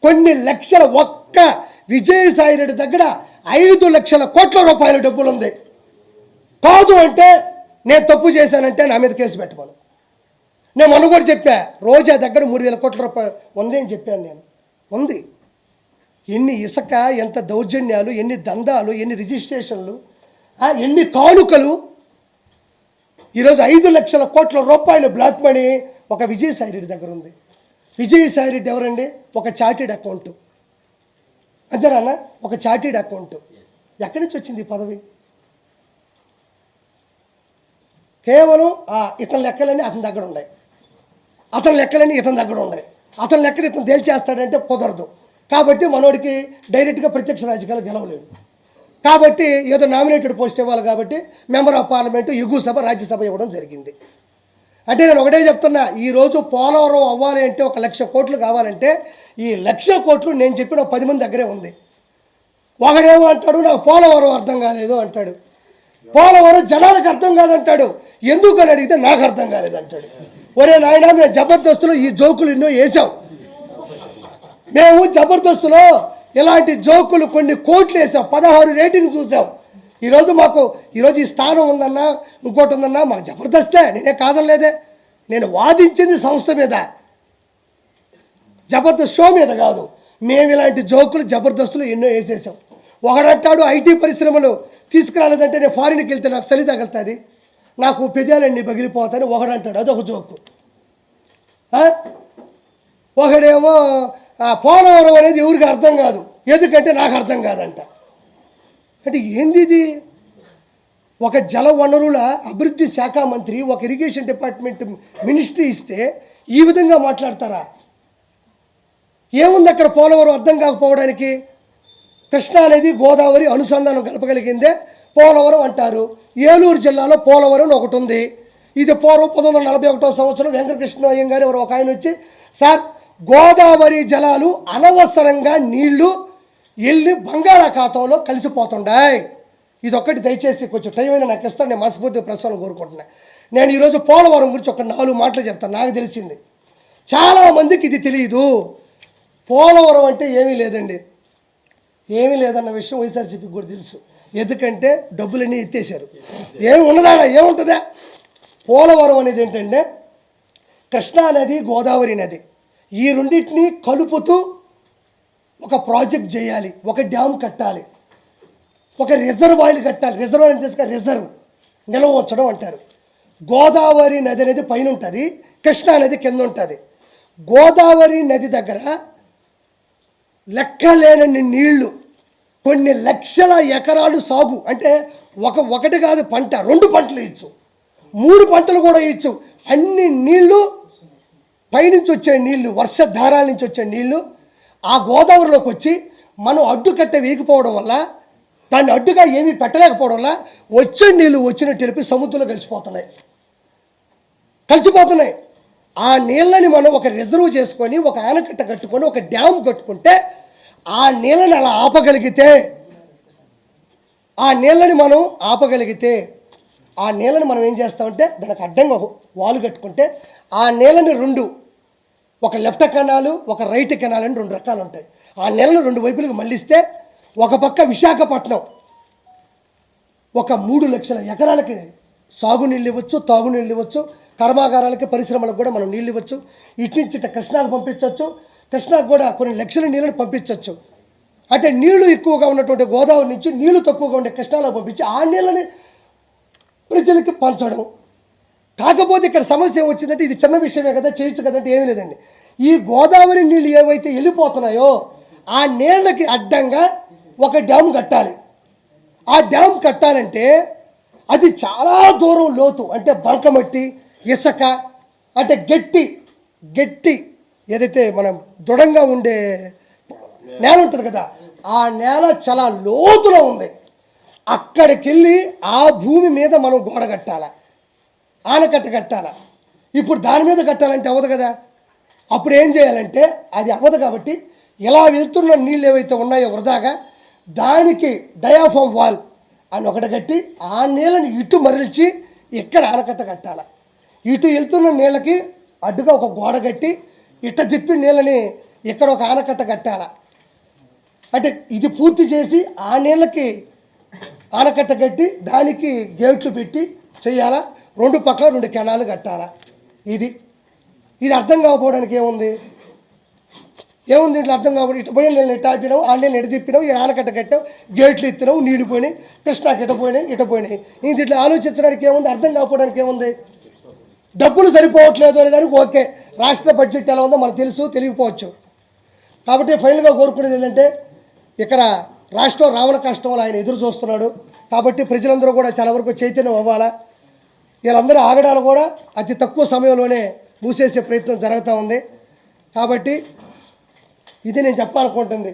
కొన్ని లక్షల ఒక్క విజయసాయి రెడ్డి దగ్గర 5 లక్షల కోట్ల రూపాయల డబ్బులు ఉంది. కాదు అంటే నేను తప్పు చేశానంటే నా మీద కేసు పెట్టమను. నేను మొన్న కూడా చెప్పా, రోజా దగ్గర 3,000 కోట్ల రూపాయలు ఉంది అని చెప్పాను నేను. ఉంది. ఎన్ని ఇసుక, ఎంత దౌర్జన్యాలు, ఎన్ని దందాలు, ఎన్ని రిజిస్ట్రేషన్లు, ఎన్ని కానుకలు. ఈరోజు 5 లక్షల కోట్ల రూపాయలు బ్లాక్ మనీ ఒక విజయసాయి రెడ్డి దగ్గర ఉంది. విజయసాయి రెడ్డి ఎవరండి? ఒక చార్టెడ్ అకౌంట్. అంతేనా? ఒక చార్టెడ్ అకౌంట్. ఎక్కడి నుంచి వచ్చింది ఈ పదవి? కేవలం ఇతని లెక్కలన్నీ అతని దగ్గర ఉన్నాయి, అతని లెక్కలన్నీ ఇతని దగ్గర ఉన్నాయి. అతని లెక్కలు ఇతను తేల్చేస్తాడంటే కుదరదు. కాబట్టి మనోడికి డైరెక్ట్గా ప్రత్యక్ష రాజకీయాలు గెలవలేడు. కాబట్టి ఏదో నామినేటెడ్ పోస్ట్ ఇవ్వాలి కాబట్టి మెంబర్ ఆఫ్ పార్లమెంటు, ఎగువ సభ, రాజ్యసభ ఇవ్వడం జరిగింది. అంటే నేను ఒకటే చెప్తున్నా, ఈరోజు పోలవరం అవ్వాలి అంటే 1 లక్ష కోట్లు కావాలంటే ఈ 1 లక్ష కోట్లు నేను చెప్పిన 10 మంది దగ్గరే ఉంది. ఒకడేమో అంటాడు నాకు పోలవరం అర్థం కాలేదు అంటాడు, పోలవరం జనాలకు అర్థం కాదంటాడు, ఎందుకని అడిగితే నాకు అర్థం కాలేదంటాడు. ఒరే నాయన, మేము జబర్దస్తులో ఈ జోకులు ఎన్నో వేసాం. మేము జబర్దస్తులో ఇలాంటి జోకులు కొన్ని కోట్లు వేసాం, 16 రేటింగ్ చూసాం. ఈరోజు ఈ స్థానం ఉందన్నా, ఇంకోటి ఉందన్నా మాకు జబర్దస్తే, నేనే కాదనలేదే. నేను వాదించింది సంస్థ మీద, జబర్దస్త్ షో మీద కాదు. మేము ఇలాంటి జోకులు జబర్దస్తులు ఎన్నో వేసేసాం. ఒకడంటాడు ఐటీ పరిశ్రమలు తీసుకురాలేదంటే నేను ఫారిన్కి వెళ్తే నాకు చలి తగులుతుంది, నాకు పెదాలన్నీ పగిలిపోతాయని ఒకడంటాడు, అదొక జోకు. ఒకడేమో పోలవరం అనేది ఎవరికి అర్థం కాదు, ఎందుకంటే నాకు అర్థం కాదంట. అంటే ఏంది ఇది? ఒక జల వనరుల అభివృద్ధి శాఖ మంత్రి, ఒక ఇరిగేషన్ డిపార్ట్మెంట్ మినిస్ట్రీ ఇస్తే ఈ విధంగా మాట్లాడతారా? ఏముంది అక్కడ పోలవరం అర్థం కాకపోవడానికి? కృష్ణా అనేది గోదావరి అనుసంధానం కలపగలిగిందే పోలవరం అంటారు. ఏలూరు జిల్లాలో పోలవరం ఒకటి ఉంది. ఇది పూర్వం 1941 సంవత్సరం వెంకటకృష్ణ అయ్యంగారు ఎవరు ఒక ఆయన వచ్చి, సార్ గోదావరి జలాలు అనవసరంగా నీళ్లు వెళ్ళి బంగాళాఖాతంలో కలిసిపోతుండాయి, ఇదొక్కటి దయచేసి కొంచెం టైం అయినా నాకు ఇస్తాను, నేను మనస్ఫూర్తిగా ప్రశ్నలు కోరుకుంటున్నాను. నేను ఈరోజు పోలవరం గురించి ఒక 4 మాటలు చెప్తాను. నాకు తెలిసింది, చాలామందికి ఇది తెలియదు. పోలవరం అంటే ఏమీ లేదండి, ఏమీ లేదన్న విషయం వైఎస్ఆర్సీపీకి కూడా తెలుసు. ఎందుకంటే డబ్బులన్నీ ఎత్తేసారు. ఏమి ఉన్నదా? ఏముంటుందా? పోలవరం అనేది ఏంటంటే కృష్ణా నది, గోదావరి నది, ఈ రెండింటినీ కలుపుతూ ఒక ప్రాజెక్ట్ చేయాలి, ఒక డ్యామ్ కట్టాలి, ఒక రిజర్వాయర్ కట్టాలి. రిజర్వాయర్ అంటే రిజర్వ్ నిల్వ ఉంచడం అంటారు. గోదావరి నది అనేది పైన ఉంటుంది, కృష్ణా నది కింద ఉంటుంది. గోదావరి నది దగ్గర లెక్కలేనన్ని నీళ్లు, కొన్ని లక్షల ఎకరాలు సాగు. అంటే ఒకటి కాదు పంట, 2 పంటలు ఇచ్చు, 3 పంటలు కూడా ఇచ్చు. అన్ని నీళ్లు పైనుంచి వచ్చే నీళ్లు, వర్షధారాల నుంచి వచ్చే నీళ్లు ఆ గోదావరిలోకి వచ్చి మనం అడ్డుకట్ట వేయకపోవడం వల్ల, దాన్ని అడ్డుగా ఏమీ పెట్టలేకపోవడం వల్ల వచ్చే నీళ్లు వచ్చినట్టు తెలిపి సముద్రంలో కలిసిపోతున్నాయి. ఆ నీళ్ళని మనం ఒక రిజర్వ్ చేసుకొని, ఒక ఆనకట్ట కట్టుకొని, ఒక డ్యామ్ కట్టుకుంటే ఆ నీళ్ళని అలా ఆపగలిగితే, ఆ నీళ్ళని మనం ఏం చేస్తామంటే దానికి అడ్డంగా వాలు కట్టుకుంటే ఆ నీళ్ళని 2, ఒక లెఫ్ట్ కెనాలు, ఒక రైట్ కెనాల్ అని 2 రకాలు ఉంటాయి. ఆ నీళ్ళను 2 వైపులకు మళ్ళిస్తే ఒక పక్క విశాఖపట్నం ఒక 3 లక్షల ఎకరాలకి సాగునీళ్ళు ఇవ్వచ్చు, తాగునీళ్ళు ఇవ్వచ్చు, కర్మాగారాలకి, పరిశ్రమలకు కూడా మనం నీళ్ళు ఇవ్వచ్చు. ఇటు నుంచి కృష్ణాకు పంపించవచ్చు, కృష్ణాకు కూడా కొన్ని లక్షల నీళ్ళని పంపించవచ్చు. అంటే నీళ్లు ఎక్కువగా ఉన్నటువంటి గోదావరి నుంచి నీళ్లు తక్కువగా ఉండే కృష్ణాలో పంపించి ఆ నీళ్ళని ప్రజలకి పంచడం. కాకపోతే ఇక్కడ సమస్య వచ్చిందంటే ఇది చిన్న విషయమే కదా, చేయొచ్చు కదంటే ఏమీ లేదండి. ఈ గోదావరి నీళ్ళు ఏవైతే వెళ్ళిపోతున్నాయో ఆ నీళ్ళకి అడ్డంగా ఒక డ్యామ్ కట్టాలి. ఆ డ్యామ్ కట్టాలంటే అది చాలా దూరం లోతు, అంటే బంకమట్టి, ఇసుక, అంటే గట్టి ఏదైతే మనం దృఢంగా ఉండే నేల ఉంటుంది కదా, ఆ నేల చాలా లోతులో ఉంది. అక్కడికి వెళ్ళి ఆ భూమి మీద మనం గోడ కట్టాల, ఆనకట్ట కట్టాల. ఇప్పుడు దాని మీద కట్టాలంటే అవ్వదు కదా. అప్పుడు ఏం చేయాలంటే అది అవ్వదు కాబట్టి ఇలా వెళ్తున్న నీళ్ళు ఏవైతే ఉన్నాయో వృధాగా, దానికి డయాఫామ్ వాల్ అని ఒకటి కట్టి ఆ నీళ్ళని ఇటు మరల్చి ఇక్కడ ఆనకట్ట కట్టాల. ఇటు వెళ్తున్న నీళ్ళకి అడ్డుగా ఒక గోడ కట్టి ఇట్ట తిప్పి నీళ్ళని ఇక్కడ ఒక ఆనకట్ట కట్టాలా, అంటే ఇది పూర్తి చేసి ఆ నీళ్ళకి ఆనకట్ట కట్టి దానికి గేట్లు పెట్టి చేయాలా, 2 పక్కల 2 కెనాలు కట్టాలా. ఇది అర్థం కాకపోవడానికి ఏముంది ఇట్లా అర్థం కాకపోతే ఇటు పోయిన నీళ్ళు ఇటు ఆపినావు, ఆ నీళ్ళు ఎటు తిప్పినావు, ఈ ఆనకట్ట కట్టావు, గేట్లు ఎత్తినావు, నీళ్ళు పోయినాయి, కృష్ణాకి ఇటు పోయినాయి. ఇంక ఇట్లా ఆలోచించడానికి ఏముంది, అర్థం కాకపోవడానికి ఏముంది. డబ్బులు సరిపోవట్లేదు అనే దానికి ఓకే, రాష్ట్ర బడ్జెట్ ఎలా ఉందో మనకు తెలుసు, తెలియకపోవచ్చు. కాబట్టి ఫైనల్గా కోరుకునేది ఏంటంటే ఇక్కడ రాష్ట్రం రావణ కష్టంలో ఆయన ఎదురు చూస్తున్నాడు. కాబట్టి ప్రజలందరూ కూడా చాలా వరకు చైతన్యం అవ్వాలా. వీళ్ళందరూ ఆగడాలు కూడా అతి తక్కువ సమయంలోనే మూసేసే ప్రయత్నం జరుగుతూ ఉంది. కాబట్టి ఇది నేను చెప్పాలనుకుంటుంది.